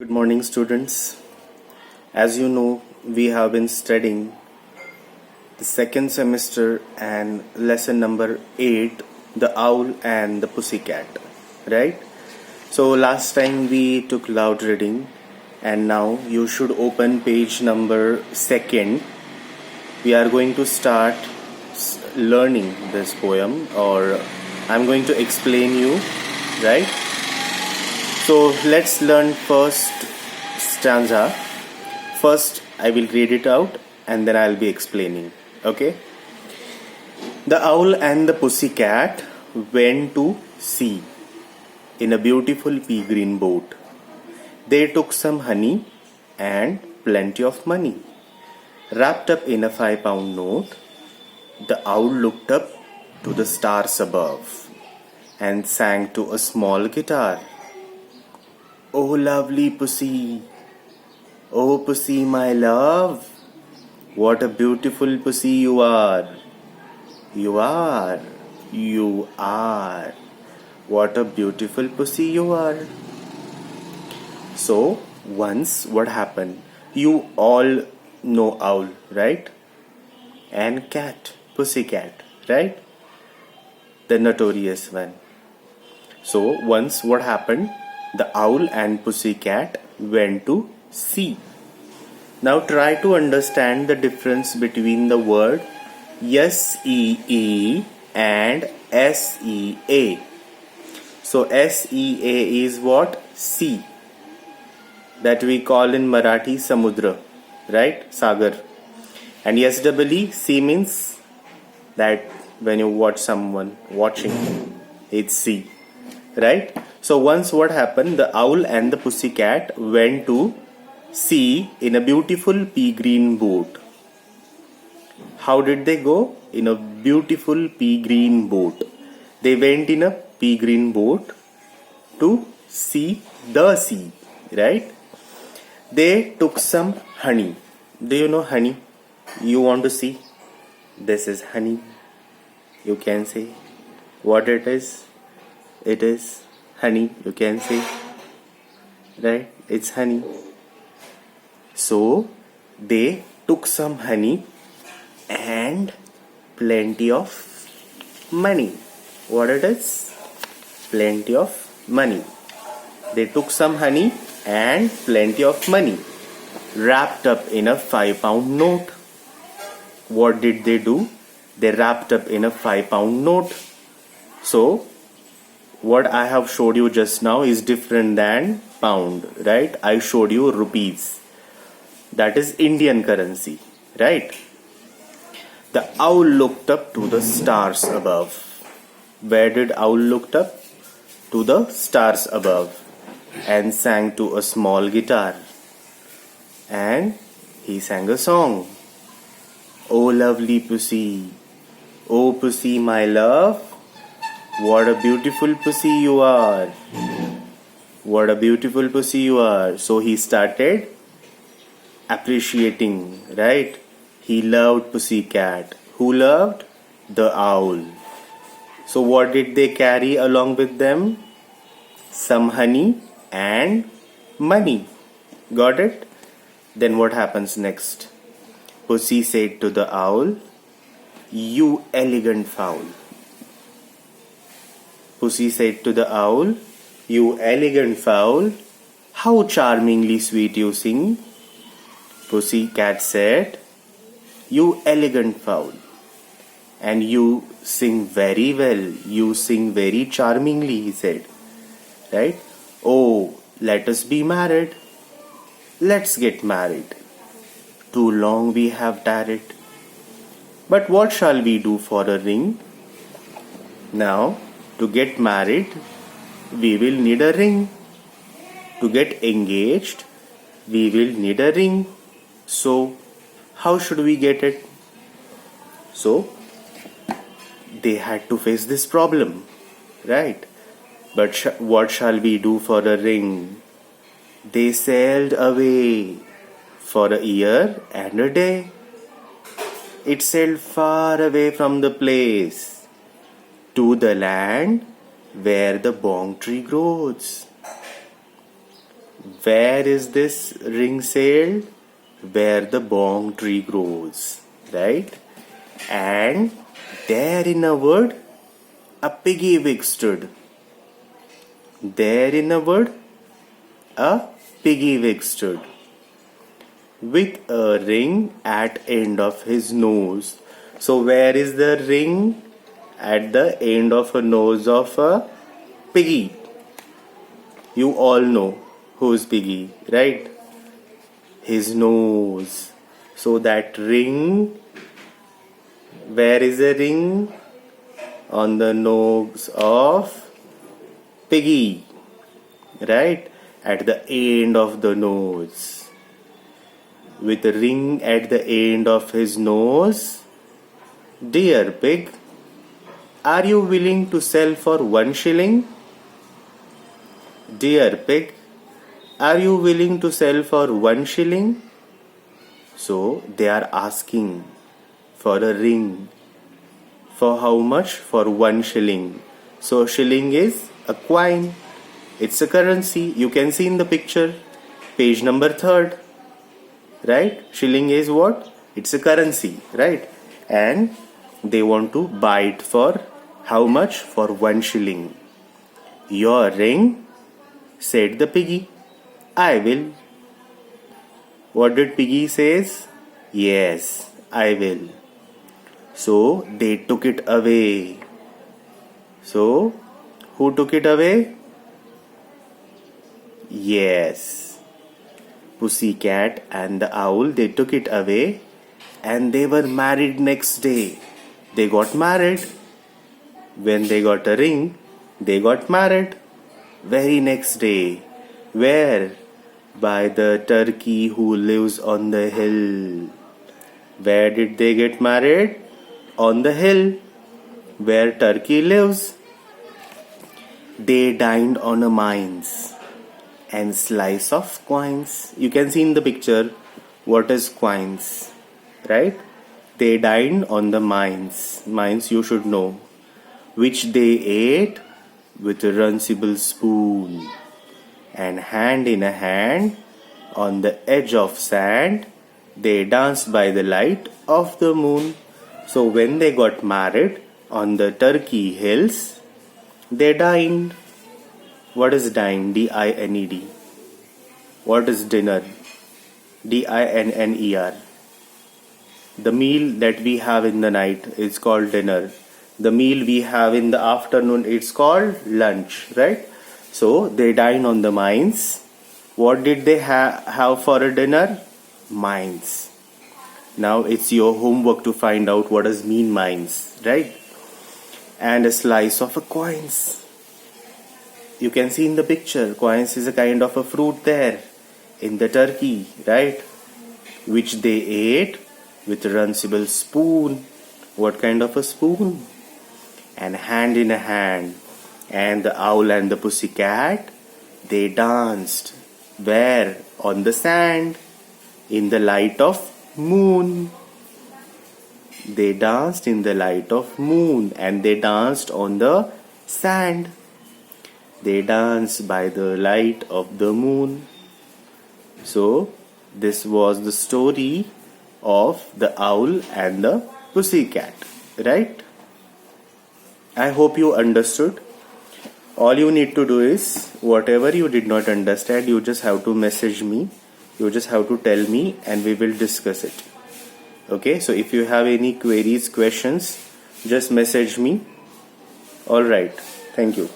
Good morning, students. As you know, we have been studying the second semester and lesson number 8, The Owl and the Pussycat, right? So, last time we took loud reading, and now you should open page number 2nd. We are going to start learning this poem, or I'm going to explain you, right? So let's learn first stanza. First, I will read it out and then I'll be explaining. Okay? The owl and the pussycat went to sea in a beautiful pea green boat. They took some honey and plenty of money. Wrapped up in a 5-pound note, the owl looked up to the stars above and sang to a small guitar. Oh, lovely pussy, oh pussy, my love, what a beautiful pussy you are. You are, you are, what a beautiful pussy you are. So, once what happened? You all know owl, right? And cat, pussycat, right? The notorious one. So, once what happened? The owl and pussycat went to sea. Now try to understand the difference between the word S-E-E and S-E-A. So S-E-A is what? Sea. That we call in Marathi Samudra, right? Sagar. And S-E-E, sea means that when you watch someone watching, it's sea, right? So once what happened, the owl and the pussycat went to sea in a beautiful pea green boat. How did they go? In a beautiful pea green boat. They went in a pea green boat to see the sea, right? They took some honey. Do you know honey? You want to see? This is honey. You can say what it is. It is honey, you can say, right? It's honey. So they took some honey and plenty of money. What it is? Plenty of money. They took some honey and plenty of money wrapped up in a 5-pound note. What did they do? They wrapped up in a 5-pound note. So what I have showed you just now is different than pound, right? I showed you rupees. That is Indian currency, right? The owl looked up to the stars above. Where did owl looked up? To the stars above and sang to a small guitar. And he sang a song. Oh, lovely pussy, oh pussy, my love, what a beautiful pussy you are. What a beautiful pussy you are. So he started appreciating, right? He loved pussycat. Who loved? The owl. So what did they carry along with them? Some honey and money. Got it? Then what happens next? Pussy said to the owl, you elegant fowl. Pussy said to the owl, you elegant fowl, how charmingly sweet you sing. Pussycat said, you elegant fowl, and you sing very well, you sing very charmingly, he said. Right? Oh, let us be married. Let's get married. Too long we have tarried. But what shall we do for a ring? Now, to get married, we will need a ring. To get engaged, we will need a ring. So, how should we get it? So, they had to face this problem, right? But what shall we do for a ring? They sailed away for a year and a day. It sailed far away from the place to the land where the bong tree grows. Where is this ring sailed? Where the bong tree grows, right? And there in a wood, a piggy wig stood. There in a wood, a piggy wig stood, with a ring at end of his nose. So where is the ring? At the end of a nose of a piggy. You all know who's piggy, right? His nose. So that ring, where is the ring? On the nose of piggy, right? At the end of the nose. With a ring at the end of his nose. Dear pig, are you willing to sell for 1 shilling? Dear pig, are you willing to sell for 1 shilling? So they are asking for a ring. For how much? For 1 shilling. So shilling is a coin. It's a currency. You can see in the picture, page number 3. Right? Shilling is what? It's a currency, right? And they want to buy it for how much? For 1 shilling. Your ring, said the piggy. I will. What did piggy says? Yes, I will. So they took it away. So who took it away? Yes, Pussycat and the owl, they took it away, and they were married next day. They got married. When they got a ring, they got married. Very next day. Where? By the turkey who lives on the hill. Where did they get married? On the hill, where turkey lives. They dined on a mines and slice of coins. You can see in the picture what is coins, right? They dined on the mines. Mines you should know. Which they ate with a runcible spoon. And hand in a hand, on the edge of sand, they danced by the light of the moon. So when they got married on the Turkey hills, they dined. What is dine? D-I-N-E-D. What is dinner? D-I-N-N-E-R. The meal that we have in the night is called dinner. The meal we have in the afternoon, it's called lunch, right? So they dine on the mines. What did they have for a dinner? Mines. Now it's your homework to find out what does mean mines, right? And a slice of a coins. You can see in the picture, coins is a kind of a fruit there in the turkey, right? Which they ate with a runcible spoon. What kind of a spoon? And hand in a hand. And the owl and the pussycat, they danced. Where? On the sand, in the light of moon. They danced in the light of moon, and they danced on the sand. They danced by the light of the moon. So this was the story of the owl and the pussycat, right? I hope you understood. All you need to do is, whatever you did not understand, you just have to message me. You just have to tell me and we will discuss it. Okay, so if you have any queries, questions, just message me. Alright, thank you.